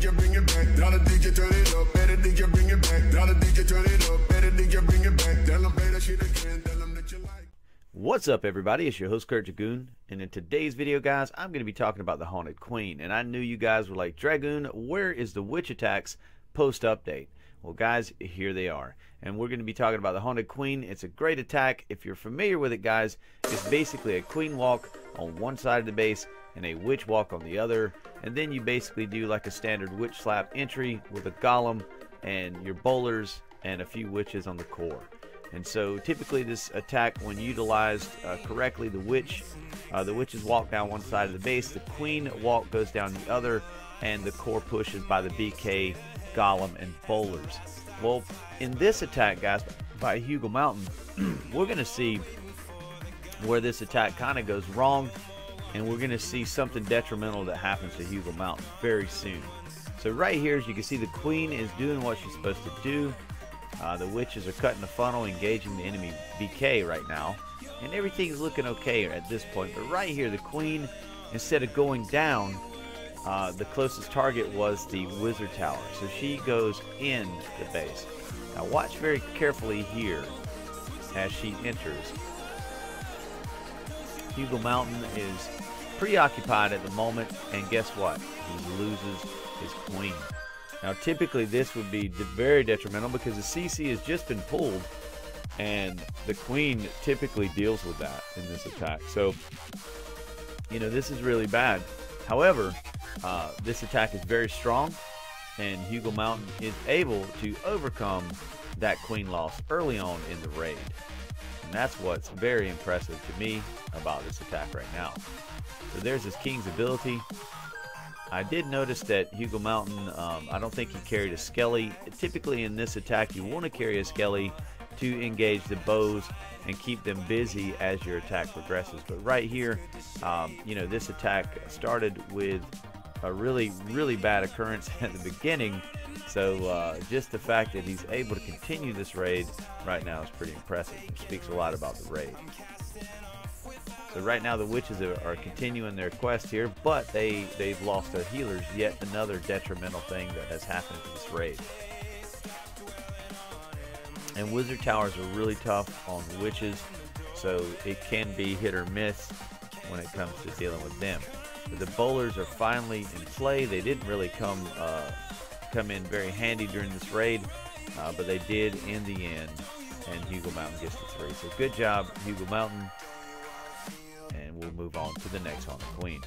DJ bring it back. Now the DJ turn it up. Better DJ bring it back. Now the DJ turn it up. Better DJ bring it back. Tell them play that shit again. Tell them that you like. What's up, everybody? It's your host, Kurt Dragoon, and in today's video, guys, I'm going to be talking about the Haunted Queen. And I knew you guys were like, Dragoon, where is the witch attacks post-update? Well, guys, here they are. And we're going to be talking about the Haunted Queen. It's a great attack. If you're familiar with it, guys, it's basically a queen walk on one side of the base and a witch walk on the other. And then you basically do like a standard witch slap entry with a golem and your bowlers and a few witches on the core. And so typically this attack, when utilized correctly, the witches walk down one side of the base, the queen walk goes down the other, and the core pushes by the BK, golem, and bowlers. Well, in this attack, guys, by Hugo Mountain, we're going to see where this attack kind of goes wrong, and we're going to see something detrimental that happens to Hugo Mountain very soon. So right here, as you can see, the queen is doing what she's supposed to do. The witches are cutting the funnel, engaging the enemy BK right now, and everything is looking okay at this point. But right here, the queen, instead of going down, the closest target was the wizard tower, so she goes in the base. Now watch very carefully here as she enters. Hugo Mountain is preoccupied at the moment, and guess what? He loses his queen. Now typically this would be very detrimental because the CC has just been pulled, and the queen typically deals with that in this attack. So, you know, this is really bad. However, this attack is very strong, and Hugo Mountain is able to overcome that queen loss early on in the raid. And that's what's very impressive to me about this attack right now. So there's his king's ability. I did notice that Hugo Mountain, I don't think he carried a skelly. Typically in this attack, you want to carry a skelly to engage the bows and keep them busy as your attack progresses. But right here, you know, this attack started with a really bad occurrence at the beginning. So just the fact that he's able to continue this raid right now is pretty impressive. It speaks a lot about the raid. So right now the witches are continuing their quest here, but they've lost their healers. Yet another detrimental thing that has happened to this raid. And wizard towers are really tough on witches, so it can be hit or miss when it comes to dealing with them. But the bowlers are finally in play. They didn't really come in very handy during this raid, but they did in the end, and Hugo Mountain gets the 3. So good job, Hugo Mountain. And we'll move on to the next Haunted Queen.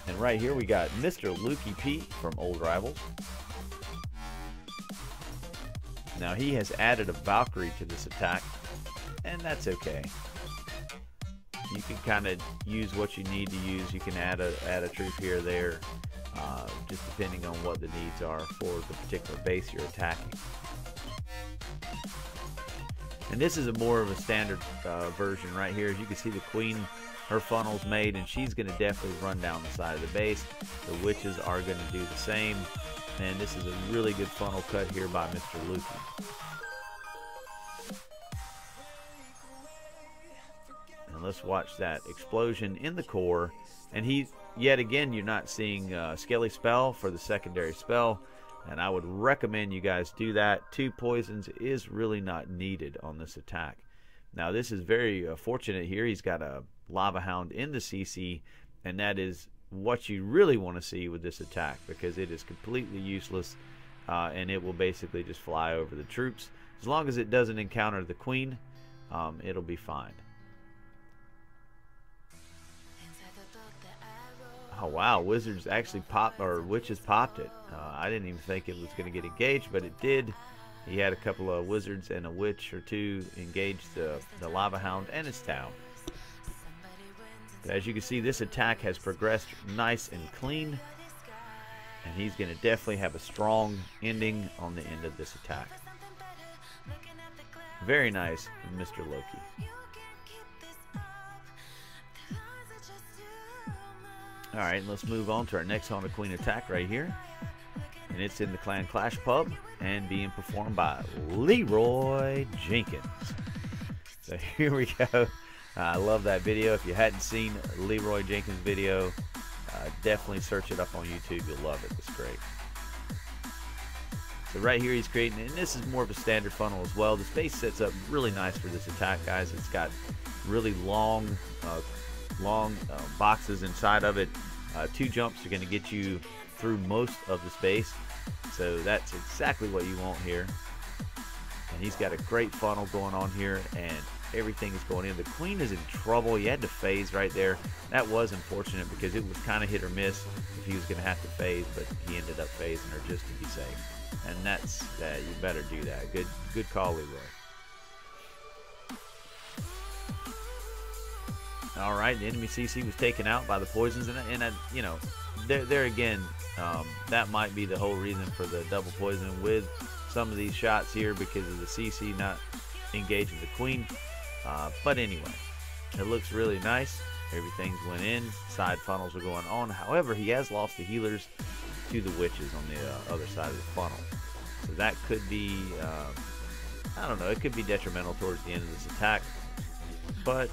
And right here we got Mr. Lukey Pete from Old Rivals. Now he has added a Valkyrie to this attack, and that's okay. You can kind of use what you need to use. You can add a troop here or there, just depending on what the needs are for the particular base you're attacking. And this is more of a standard version right here. As you can see, the queen, her funnel's made, and she's going to definitely run down the side of the base. The witches are going to do the same. And this is a really good funnel cut here by Mr. Lukey. And let's watch that explosion in the core. And yet again, you're not seeing Skelly spell for the secondary spell. And I would recommend you guys do that. 2 poisons is really not needed on this attack. Now this is very fortunate here. He's got a Lava Hound in the CC, and that is what you really want to see with this attack, because it is completely useless, and it will basically just fly over the troops. As long as it doesn't encounter the queen, it'll be fine. Oh wow, wizards actually popped, or witches popped it. I didn't even think it was going to get engaged, but it did. He had a couple of wizards and a witch or 2 engage the Lava Hound and its town. As you can see, this attack has progressed nice and clean, and he's going to definitely have a strong ending on the end of this attack. Very nice, Mr. Lukey. Alright, let's move on to our next Haunted Queen attack right here. And it's in the Clan Clash pub and being performed by Leroy Jenkins. So here we go. I love that video. If you hadn't seen Leroy Jenkins' video, definitely search it up on YouTube. You'll love it. It's great. So right here he's creating, and this is more of a standard funnel as well. The space sets up really nice for this attack, guys. It's got really long boxes inside of it. 2 jumps are going to get you through most of the space. So that's exactly what you want here. And he's got a great funnel going on here, and everything is going in. The queen is in trouble. He had to phase right there. That was unfortunate because it was kind of hit or miss if he was going to have to phase, but he ended up phasing her just to be safe. And that's you better do that. Good call, Leroy. All right, the enemy CC was taken out by the poisons, and you know, there again, that might be the whole reason for the double poison with some of these shots here, because of the CC not engaging the queen. But anyway, it looks really nice. Everything's went in. Side funnels are going on. However, he has lost the healers to the witches on the other side of the funnel. So that could be, I don't know, it could be detrimental towards the end of this attack. But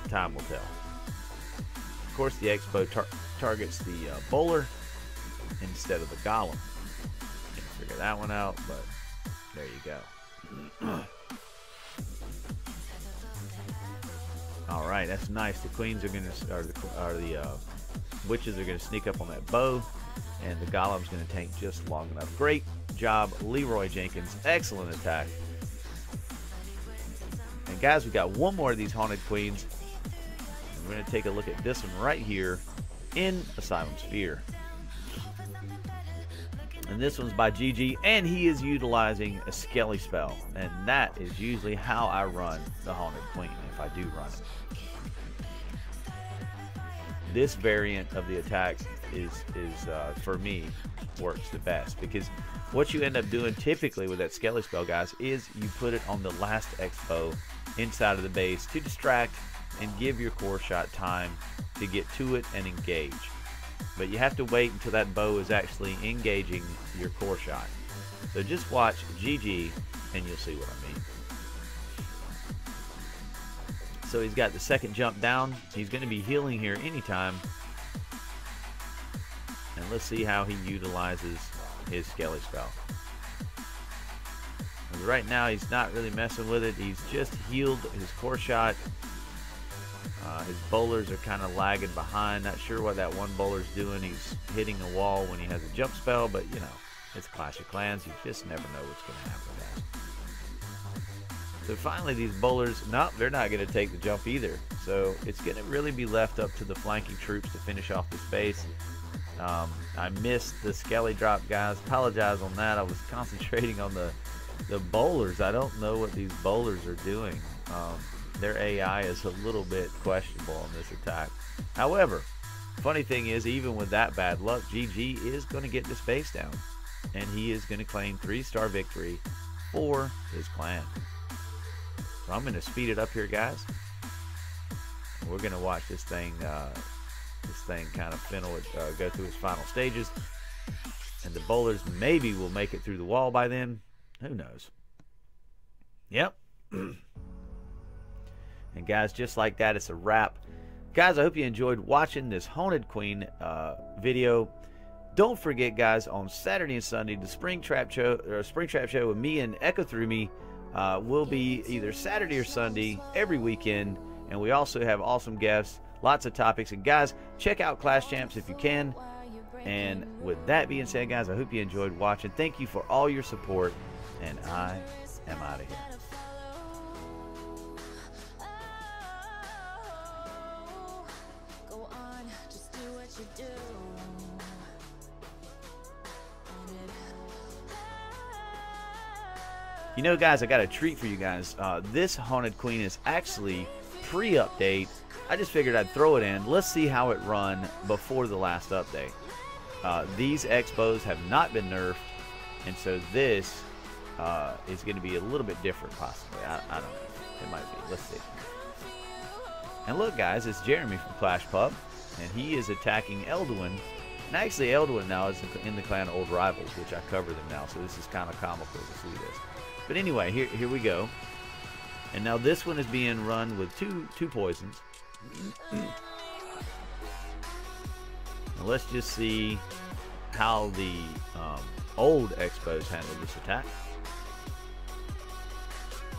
time will tell. Of course, the Expo targets the bowler instead of the golem. Can't figure that one out, but there you go. All right, that's nice. The queens are going to, or the witches are going to sneak up on that bow, and the golem's going to tank just long enough. Great job, Leroy Jenkins. Excellent attack. And guys, we got one more of these haunted queens. And we're going to take a look at this one right here in Asylum Sphere. And this one's by Gigi, and he is utilizing a skelly spell, and that is usually how I run the haunted queen, if I do run it. This variant of the attack is for me, works the best, because what you end up doing typically with that skelly spell, guys, is you put it on the last expo inside of the base to distract and give your core shot time to get to it and engage. But you have to wait until that bow is actually engaging your core shot. So just watch Gigi and you'll see what I mean. So he's got the second jump down. He's going to be healing here anytime. And let's see how he utilizes his skelly spell. And right now he's not really messing with it. He's just healed his core shot. His bowlers are kind of lagging behind. Not sure what that one bowler's doing. He's hitting a wall when he has a jump spell, but you know, it's Clash of Clans. You just never know what's going to happen, guys. So finally, these bowlers, no, they're not going to take the jump either. So it's going to really be left up to the flanking troops to finish off the space. I missed the skelly drop, guys. Apologize on that. I was concentrating on the bowlers. I don't know what these bowlers are doing. Their AI is a little bit questionable on this attack. However, funny thing is, even with that bad luck, GG is going to get this base down. And he is going to claim 3-star victory for his clan. So I'm going to speed it up here, guys. We're going to watch this thing kind of go through its final stages. And the bowlers maybe will make it through the wall by then. Who knows? Yep. And guys, just like that, it's a wrap. Guys, I hope you enjoyed watching this Haunted Queen video. Don't forget, guys, on Saturday and Sunday, the Spring Trap Show with me and Echo Through Me will be either Saturday or Sunday every weekend. And we also have awesome guests, lots of topics. And guys, check out Clash Champs if you can. And with that being said, guys, I hope you enjoyed watching. Thank you for all your support, and I am out of here. You know, guys, I got a treat for you guys. This Haunted Queen is actually pre-update. I just figured I'd throw it in. Let's see how it run before the last update. These expos have not been nerfed, and so this is going to be a little bit different, possibly. I don't know. It might be. Let's see. And look, guys, it's Jeremy from Clash Pub, and he is attacking Elduin. And actually, Elduin now is in the clan Old Rivals, which I cover them now, so this is kind of comical to see this. But anyway, here we go. And now this one is being run with two poisons. Now let's just see how the old Expos handled this attack.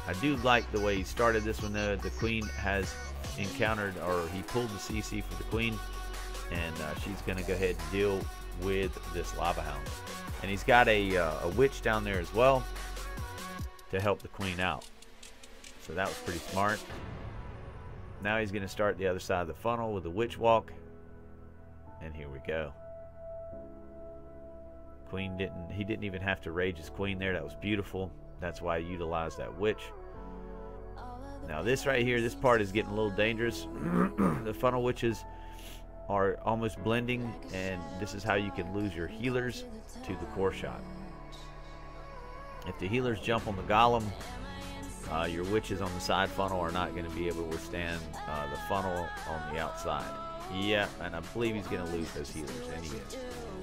I do like the way he started this one though. The queen has encountered, or he pulled the CC for the queen, and she's going to go ahead and deal with this lava hound. And he's got a witch down there as well to help the queen out. So that was pretty smart. Now he's going to start the other side of the funnel with the witch walk. And here we go. He didn't even have to rage his queen there. That was beautiful. That's why I utilized that witch. Now this right here, this part is getting a little dangerous. The funnel witches are almost blending, and this is how you can lose your healers to the core shot. If the healers jump on the golem, your witches on the side funnel are not going to be able to withstand the funnel on the outside. Yeah, and I believe he's going to lose those healers, and he is.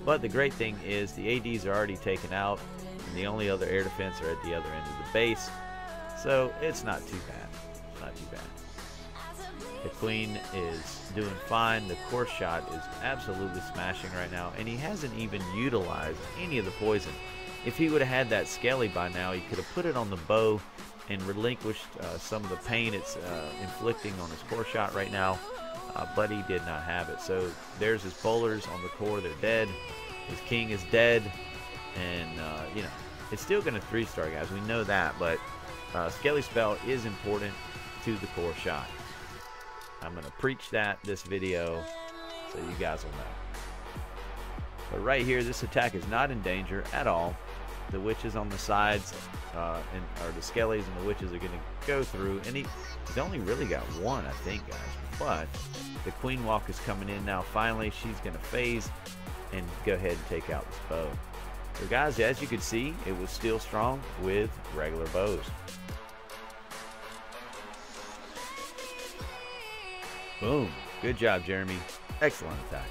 But the great thing is the ADs are already taken out, and the only other air defense are at the other end of the base, so it's not too bad. It's not too bad. The queen is doing fine. The core shot is absolutely smashing right now, and he hasn't even utilized any of the poison. If he would have had that skelly by now, he could have put it on the bow and relinquished some of the pain it's inflicting on his core shot right now, but he did not have it. So there's his polars on the core. They're dead. His king is dead, and you know, it's still going to 3-star, guys. We know that, but skelly spell is important to the core shot. I'm going to preach that this video so you guys will know. But right here, this attack is not in danger at all. The witches on the sides, or the skellies and the witches are going to go through. And he's only really got one, I think, guys. But the queenwalk is coming in now. Finally, she's going to phase and go ahead and take out this bow. So, guys, as you can see, it was still strong with regular bows. Boom. Good job, Jeremy. Excellent attack.